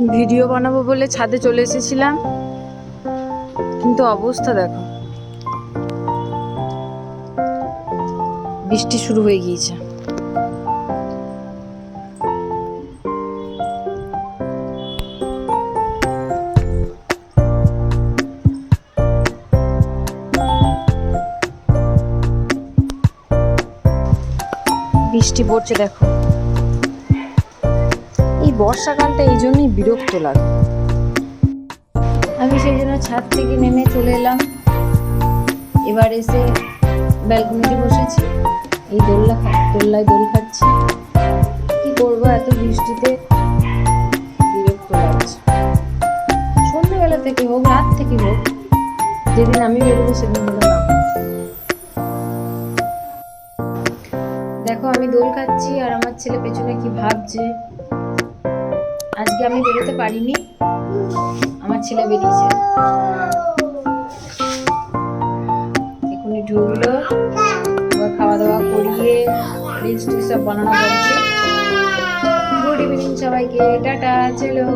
Video বানাবো বলে ছাদে চলে এসেছিলাম, কিন্তু অবস্থা দেখো, বৃষ্টি শুরু হয়ে গিয়েছে। বৃষ্টি পড়ছে দেখো। এই বর্ষাকালটা এই জন্যই বিরক্ত লাগে। আমি সেই জন্য ছাদ থেকে নেমে চলে এলাম। এবার এসে ব্যালকনিতে বসেছি, এই দোল্লায় দোল খাচ্ছি। কি করবো, এত বৃষ্টিতে বিরক্ত লাগছে। সন্ধ্যেবেলা থেকে হোক, রাত থেকে হোক, যেদিন আমি বেরোবো সেদিন হলো না। দেখো আমি দোল খাচ্ছি আর আমার ছেলে পেছনে কি ভাবছে। আজকে আমি বেরোতে পারিনি, আমার ছেলে বেরিয়েছে। এখনই ঢুকলো, এবার খাওয়া দাওয়া করিয়ে রিলস টিলস সব বানানো হচ্ছে। গুড ইভিনিং সবাইকে, টাটা, চলো।